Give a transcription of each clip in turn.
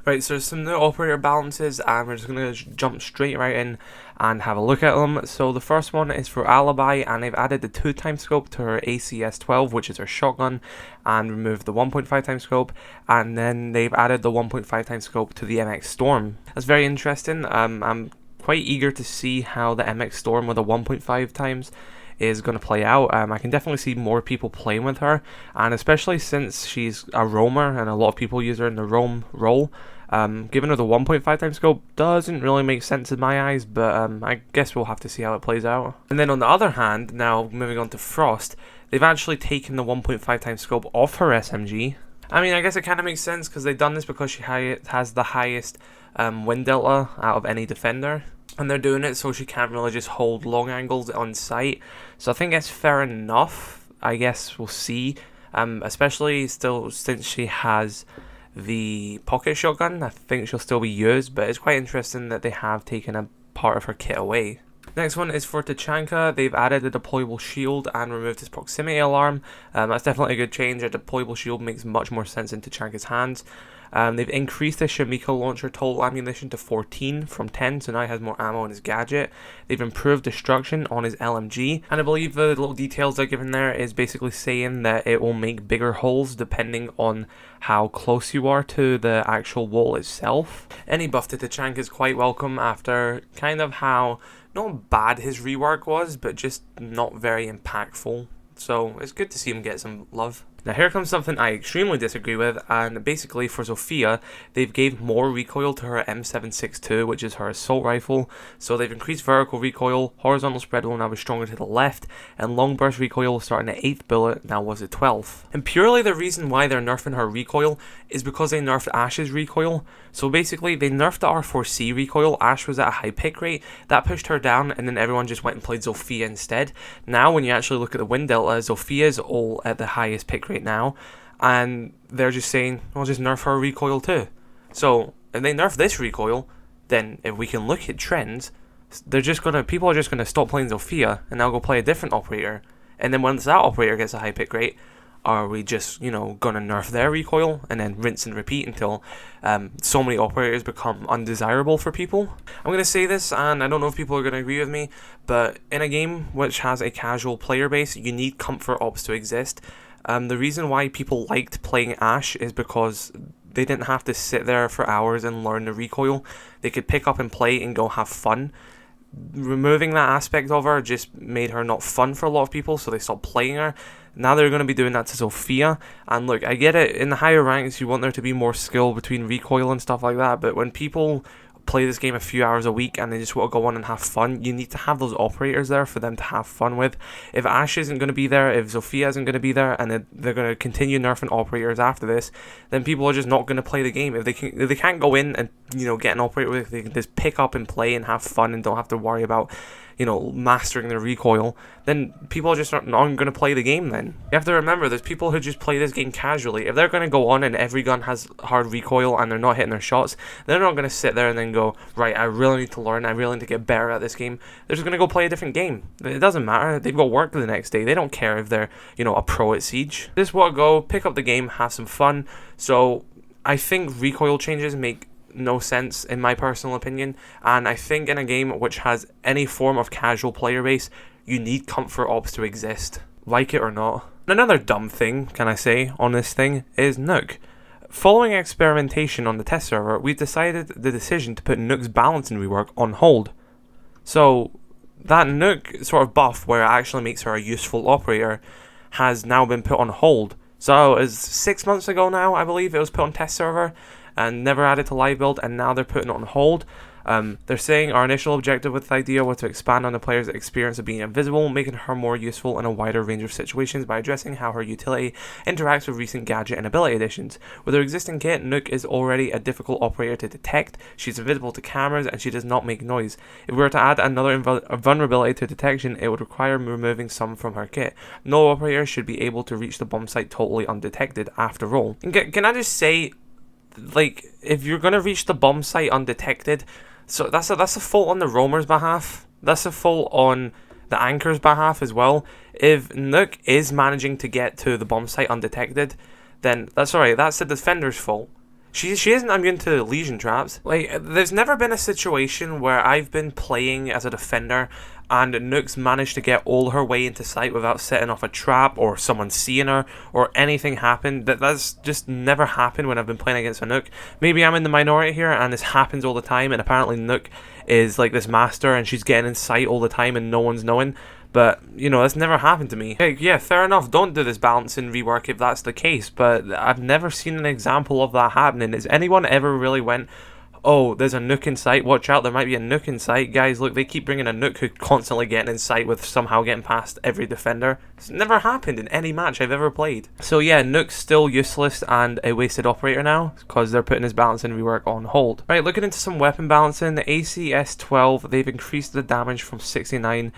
Right, so there's some new operator balances, and we're just going to jump straight right in and have a look at them. So the first one is for Alibi, and they've added the 2x scope to her ACS-12, which is her shotgun, and removed the 1.5x scope, and then they've added the 1.5x scope to the MX Storm. That's very interesting. I'm quite eager to see how the MX Storm with a 1.5x is going to play out. I can definitely see more people playing with her, and especially since she's a roamer and a lot of people use her in the roam role, giving her the 1.5x scope doesn't really make sense in my eyes, but I guess we'll have to see how it plays out. And then on the other hand, now moving on to Frost, they've actually taken the 1.5x scope off her SMG. I mean, I guess it kind of makes sense because they've done this because she has the highest wind delta out of any defender, and they're doing it so she can't really just hold long angles on sight. So I think that's fair enough. I guess we'll see, especially still since she has the pocket shotgun. I think she'll still be used, but it's quite interesting that they have taken a part of her kit away. Next one is for Tachanka. They've added a deployable shield and removed his proximity alarm. That's definitely a good change. A deployable shield makes much more sense in Tachanka's hands. They've increased the Shamika launcher total ammunition to 14 from 10, so now he has more ammo in his gadget. They've improved destruction on his LMG, and I believe the little details they're given there is basically saying that it will make bigger holes depending on how close you are to the actual wall itself. Any buff to Tachanka is quite welcome after kind of how not bad his rework was, but just not very impactful. So it's good to see him get some love. Now here comes something I extremely disagree with, and basically for Sofia, they've gave more recoil to her M762, which is her assault rifle. So they've increased vertical recoil, horizontal spread will now be stronger to the left, and long burst recoil starting at 8th bullet now was at 12th. And purely the reason why they're nerfing her recoil is because they nerfed Ash's recoil. So basically they nerfed the R4C recoil. Ash was at a high pick rate, that pushed her down, and then everyone just went and played ZOFIA instead. Now when you actually look at the wind delta, ZOFIA's all at the highest pick rate now, and they're just saying, well, just nerf her recoil too. So if they nerf this recoil, then if we can look at trends, people are just gonna stop playing ZOFIA and now go play a different operator. And then once that operator gets a high pick rate, are we just, gonna nerf their recoil and then rinse and repeat until so many operators become undesirable for people? I'm gonna say this, and I don't know if people are gonna agree with me, but in a game which has a casual player base, you need comfort ops to exist. The reason why people liked playing Ash is because they didn't have to sit there for hours and learn the recoil. They could pick up and play and go have fun. Removing that aspect of her just made her not fun for a lot of people, so they stopped playing her. Now they're going to be doing that to Sofia, and look, I get it, in the higher ranks you want there to be more skill between recoil and stuff like that, but when people play this game a few hours a week and they just want to go on and have fun, you need to have those operators there for them to have fun with. If Ash isn't going to be there, if Sofia isn't going to be there, and they're going to continue nerfing operators after this, then people are just not going to play the game. If they can't go in and get an operator with, they can just pick up and play and have fun and don't have to worry about mastering the recoil, then people are just not going to play the game then. You have to remember, there's people who just play this game casually. If they're going to go on and every gun has hard recoil and they're not hitting their shots, they're not going to sit there and then go, right, I really need to learn, I really need to get better at this game. They're just going to go play a different game. It doesn't matter, they've got work the next day. They don't care if they're, a pro at Siege. They just want to go, pick up the game, have some fun. So I think recoil changes make no sense in my personal opinion, and I think in a game which has any form of casual player base, you need comfort ops to exist, like it or not. Another dumb thing, can I say, on this thing is Nook. Following experimentation on the test server, we've decided the decision to put Nook's balancing rework on hold. So that Nook sort of buff where it actually makes her a useful operator has now been put on hold. So it's 6 months ago now, I believe, it was put on test server and never added to live build, and now they're putting it on hold. They're saying our initial objective with the idea was to expand on the player's experience of being invisible, making her more useful in a wider range of situations by addressing how her utility interacts with recent gadget and ability additions. With her existing kit, Nook is already a difficult operator to detect, she's invisible to cameras, and she does not make noise. If we were to add another vulnerability to detection, it would require removing some from her kit. No operator should be able to reach the bomb site totally undetected after all. And can I just say, like, if you're gonna reach the bomb site undetected, so that's a fault on the roamer's behalf. That's a fault on the anchor's behalf as well. If Nook is managing to get to the bomb site undetected, then that's the defender's fault. She isn't immune to lesion traps. Like, there's never been a situation where I've been playing as a defender and Nook's managed to get all her way into sight without setting off a trap or someone seeing her or anything happen. That's just never happened when I've been playing against a Nook. Maybe I'm in the minority here and this happens all the time, and apparently Nook is like this master and she's getting in sight all the time and no one's knowing. But, you know, that's never happened to me. Hey, yeah, fair enough, don't do this balance in rework if that's the case, but I've never seen an example of that happening. Has anyone ever really went, oh, there's a Nook in sight, watch out, there might be a Nook in sight? Guys, look, they keep bringing a Nook who's constantly getting in sight with somehow getting past every defender. It's never happened in any match I've ever played. So yeah, Nook's still useless and a wasted operator now, because they're putting his balance and rework on hold. Right, looking into some weapon balancing, the ACS-12, they've increased the damage from 69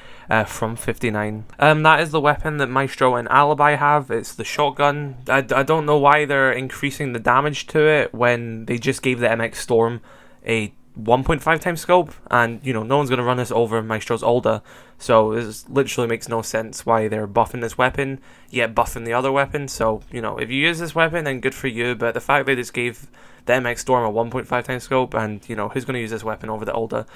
from 59. That is the weapon that Maestro and Alibi have. It's the shotgun. I don't know why they're increasing the damage to it when they just gave the MX Storm a 1.5 times scope, and you know, no one's going to run this over Maestro's Ulda, so this literally makes no sense why they're buffing this weapon yet buffing the other weapon. So, you know, if you use this weapon, then good for you, but the fact they just gave the MX Storm a 1.5 times scope, and you know, who's going to use this weapon over the Ulda?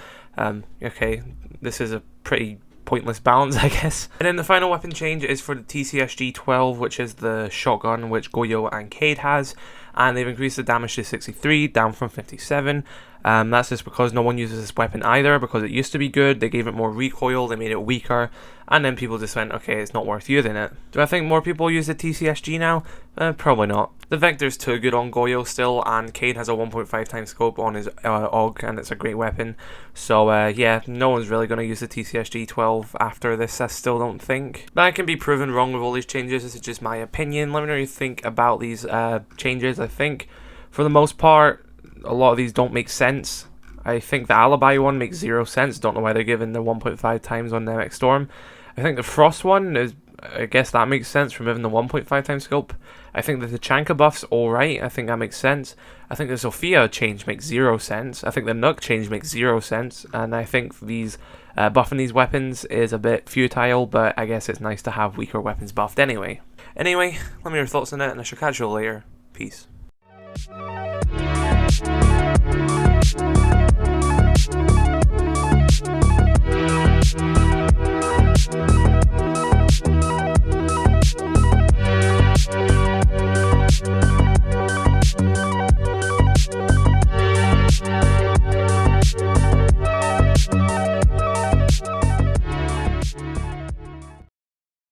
Okay, this is a pretty pointless balance, I guess. And then the final weapon change is for the TCSG-12, which is the shotgun which Goyo and Cade has, and they've increased the damage to 63, down from 57. That's just because no one uses this weapon either, because it used to be good, they gave it more recoil, they made it weaker, and then people just went, okay, it's not worth using it. Do I think more people use the TCSG now? Probably not. The Vector's too good on Goyo still, and Cade has a 1.5 times scope on his AUG, and it's a great weapon. So yeah, no one's really going to use the TCSG-12 after this, I still don't think. But I can be proven wrong with all these changes, this is just my opinion. Let me know what you think about these changes. I think, for the most part, a lot of these don't make sense. I think the Alibi one makes 0 sense. Don't know why they're giving the 1.5 times on the MX Storm. I think the Frost one is, I guess that makes sense, removing the 1.5 times scope. I think the Tachanka buff's alright. I think that makes sense. I think the Sofia change makes 0 sense. I think the Nook change makes 0 sense. And I think these buffing these weapons is a bit futile, but I guess it's nice to have weaker weapons buffed anyway. Anyway, let me know your thoughts on it, and I shall catch you later. Peace.